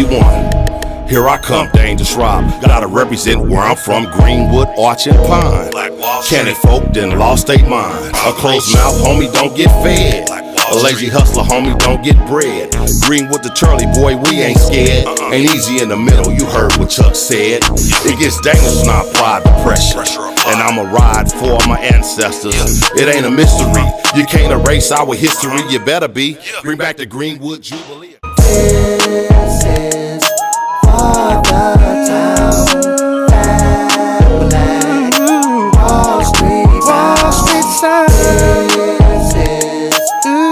21. Here I come, dangerous Rob. Gotta represent where I'm from, Greenwood, Arch and Pine. Candy folk done lost they mind. A closed mouth, homie, don't get fed. A lazy hustler, homie, don't get bread. Greenwood the Charlie, boy, we ain't scared. Ain't easy in the middle, you heard what Chuck said. It gets dangerous when I apply the pressure. And I'ma ride for my ancestors. It ain't a mystery, you can't erase our history. You better be. Bring back the Greenwood Jubilee. This is for the town, fat black, Wall Street sound. This is for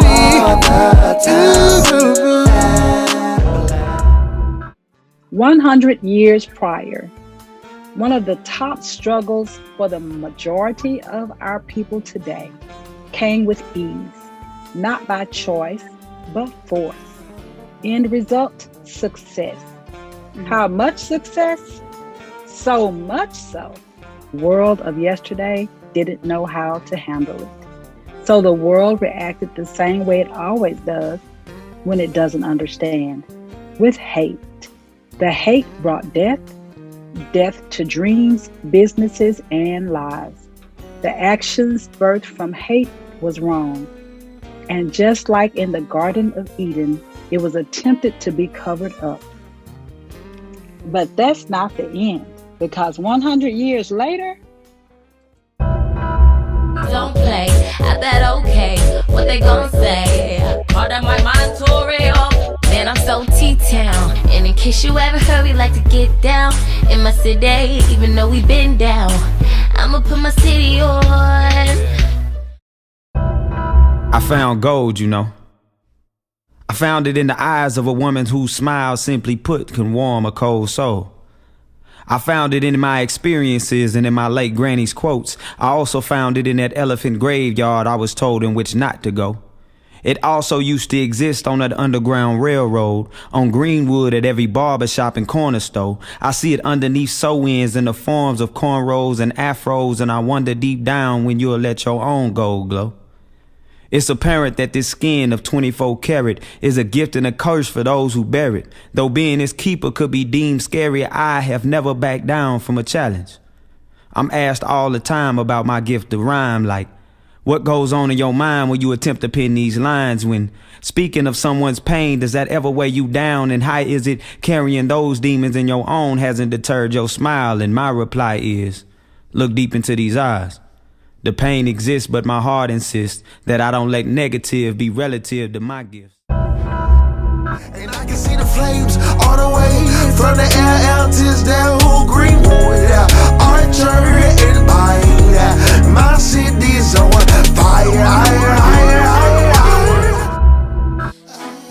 the town, fat black. 100 years prior, one of the top struggles for the majority of our people today came with ease, not by choice, but force. End result, success. How much success? So much so, the world of yesterday didn't know how to handle it. So the world reacted the same way it always does when it doesn't understand, with hate. The hate brought death to dreams, businesses, and lives. The actions birthed from hate was wrong. And just like in the Garden of Eden, it was attempted to be covered up. But that's not the end, because 100 years later, don't play, I bet okay, what they gon' say? Hard on my mind to real. Man, I'm so T-Town. And in case you ever heard, we like to get down in my city, even though we been down. I'ma put my city on. I found gold, you know. I found it in the eyes of a woman whose smile, simply put, can warm a cold soul. I found it in my experiences and in my late granny's quotes. I also found it in that elephant graveyard I was told in which not to go. It also used to exist on that underground railroad, on Greenwood at every barbershop and corner store. I see it underneath sew-ins in the forms of cornrows and afros, and I wonder deep down when you'll let your own gold glow. It's apparent that this skin of 24 karat is a gift and a curse for those who bear it. Though being its keeper could be deemed scary, I have never backed down from a challenge. I'm asked all the time about my gift to rhyme, like, what goes on in your mind when you attempt to pen these lines? When speaking of someone's pain, does that ever weigh you down? And how is it carrying those demons in your own hasn't deterred your smile? And my reply is, look deep into these eyes. The pain exists, but my heart insists that I don't let negative be relative to my gifts. And I can see the flames all the way from the LL to down Greenwood, Archer and Pine. My city's on fire.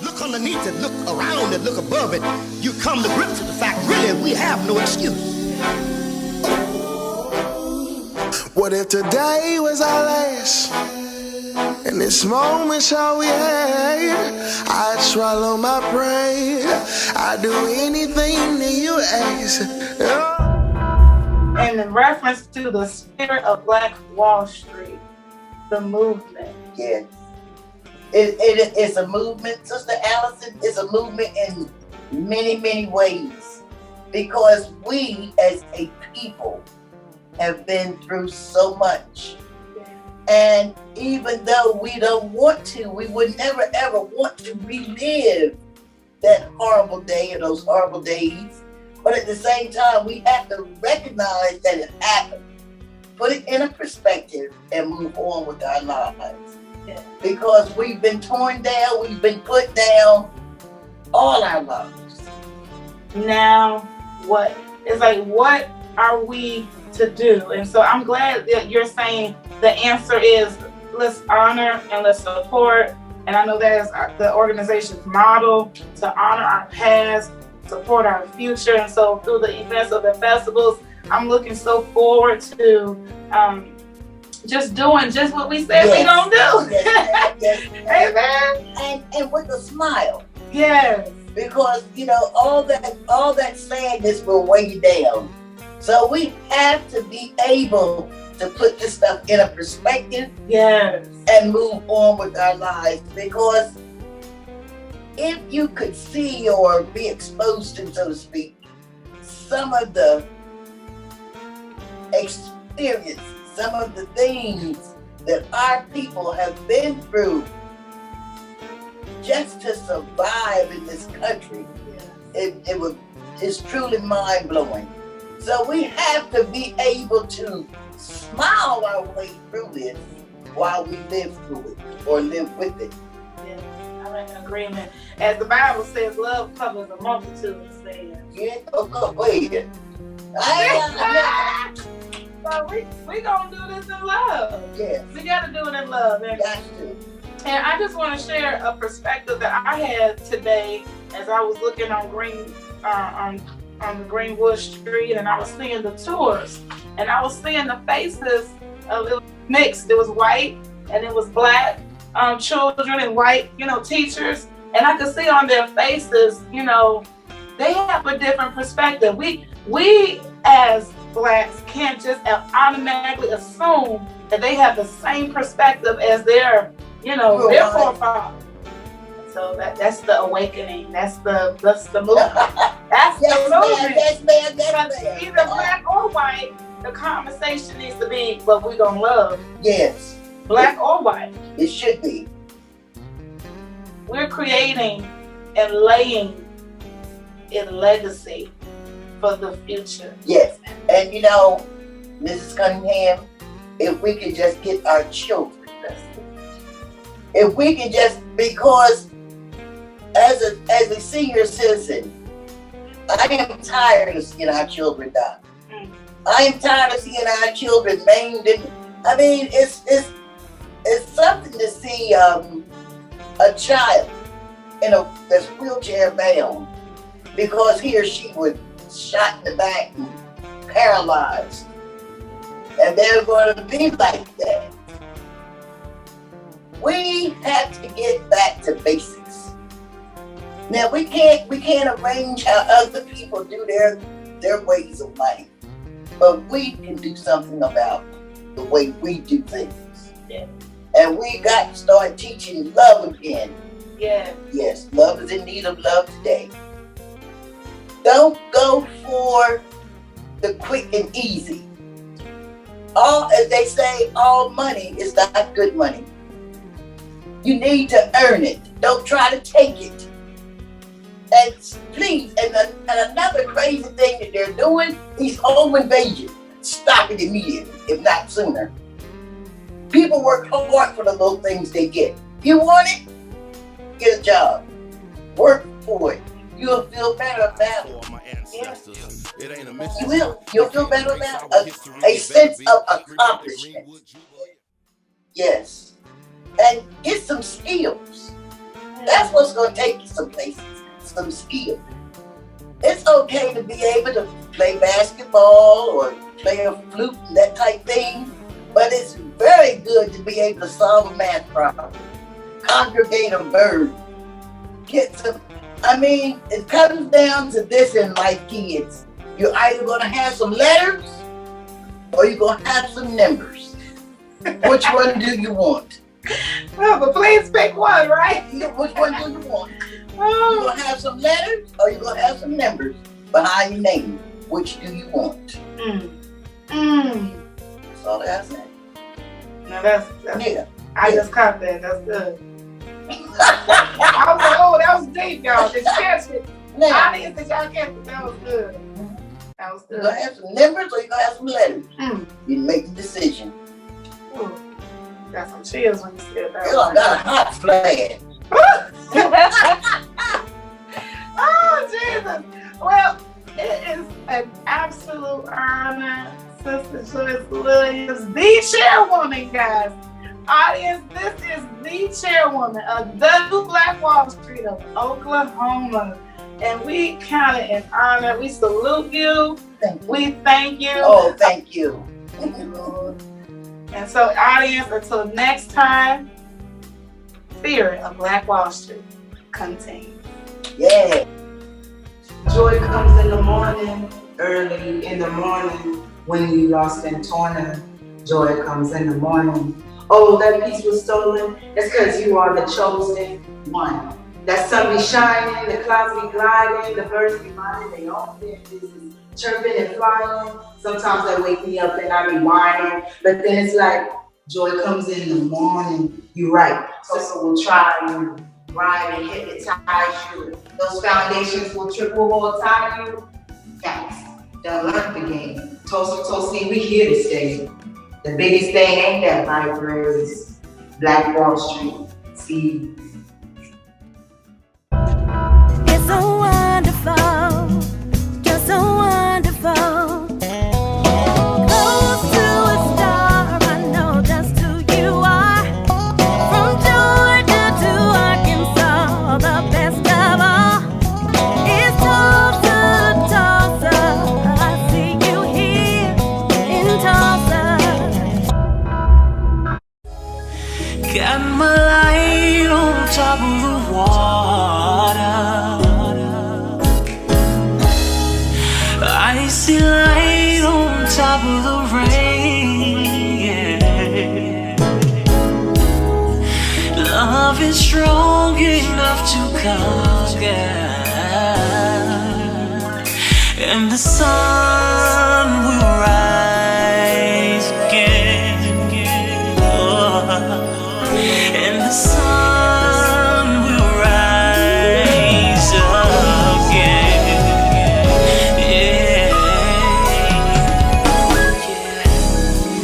Look underneath it, look around it, look above it. You come to grips with the fact, really, we have no excuse. What if today was our last, and this moment's all we had? I'd swallow my pride, I'd do anything that you ask. And in reference to the spirit of Black Wall Street, the movement. Yes. It's a movement, Sister Allison, it's a movement in many, many ways. Because we as a people have been through so much. And even though we don't want to, we would never ever want to relive that horrible day or those horrible days. But at the same time, we have to recognize that it happened, put it in a perspective, and move on with our lives. Yeah. Because we've been torn down, we've been put down all our lives. Now, what are we to do? And so I'm glad that you're saying the answer is let's honor and let's support. And I know that is the organization's model, to honor our past, support our future. And so through the events of the festivals, I'm looking so forward to just doing just what we said we don't do. Yes. Amen. And with a smile. Yes. Because, all that sadness will weigh you down. So we have to be able to put this stuff in a perspective. Yes. And move on with our lives. Because if you could see or be exposed to, so to speak, some of the experience, some of the things that our people have been through just to survive in this country, it's truly mind-blowing. So we have to be able to smile our way through this while we live through it or live with it. Yeah, I'm in agreement. As the Bible says, love covers a multitude of sins. Yeah, go ahead. So we gonna do this in love. Yes. We gotta do it in love. And, Got to. and I just want to share a perspective that I had today as I was looking on on the Greenwood Street, and I was seeing the tours, and I was seeing the faces of, it was mixed. It was white and it was black children and white, teachers, and I could see on their faces, they have a different perspective. We as blacks can't just automatically assume that they have the same perspective as their forefathers. So that's the awakening. That's the movement. That's the movement. Yes, ma'am. Either black or white, the conversation needs to be what we gonna love. Yes. Black or white. It should be. We're creating and laying a legacy for the future. Yes. And Mrs. Cunningham, if we could just get our children, if we could just, because as a senior citizen, I am tired of seeing our children die. I am tired of seeing our children maimed. It's something to see a child that's wheelchair bound because he or she was shot in the back and paralyzed, and they're going to be like that. We have to get back to basics. Now we can't arrange how other people do their ways of life, but we can do something about the way we do things. Yeah. And we got to start teaching love again. Yeah. Yes, love is in need of love today. Don't go for the quick and easy. As they say, all money is not good money. You need to earn it. Don't try to take it. And please, and another crazy thing that they're doing is home invasion. Stop it immediately, if not sooner. People work hard for the little things they get. You want it? Get a job. Work for it. You'll feel better about it. Yeah. You will. You'll feel better about it. A sense of accomplishment. Yes. And get some skills. That's what's going to take you some places. Some skill. It's okay to be able to play basketball or play a flute and that type thing, but it's very good to be able to solve a math problem, congregate a bird, get some. It comes down to this in life, kids. You're either going to have some letters or you're going to have some numbers. Which one do you want? Well, but please pick one, right? Which one do you want? You gonna have some letters or you gonna have some numbers behind your name? Which do you want? That's all I say. No, that's Yeah. I just caught that. That's good. I was like, oh, that was deep, y'all. Did you catch it? Now, I didn't think y'all catch it. That was good. That was you good. gonna have some numbers or you gonna have some letters? You make the decision. Ooh. Got some chills when you said that. Girl, I got a hot flash. Oh, Jesus. Well, it is an absolute honor, Sister Joyce Williams, the chairwoman, guys. Audience, this is the chairwoman of the New Black Wall Street of Oklahoma. And we count it an honor. We salute you. We thank you. Oh, thank you. And so, audience, until next time, Spirit of Black Wall Street continues. Yeah. Joy comes in the morning, early in the morning, when you lost in Torna. Joy comes in the morning. Oh, that peace was stolen. It's because you are the chosen one. That sun be shining, the clouds be gliding, the birds be minding they own their business, chirping and flying. Sometimes they wake me up and I be whining, but then it's like joy comes in the morning. You're right. Tulsa will try you, rhyme and hypnotize you. Those foundations will triple or tie you. Facts. Done learned the game. Tulsa, we here to stay. The biggest thing ain't that libraries, Black Wall Street. See. It's so wonderful, just so wonderful. Close to a star, I know just who you are. From Georgia to Arkansas, the best of all is Tulsa, Tulsa. I see you here in Tulsa. Got my light on top of the water. Icy light on top of the rain. Love is strong enough to conquer, and the sun will rise again. And the sun will rise again. Yeah.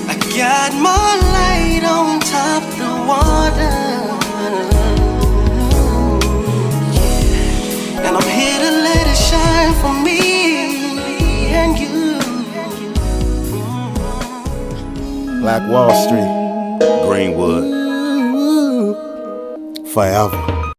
I got my light on top of the water. Yeah. And I'm here to let it shine for me and you. Black Wall Street, Greenwood, forever.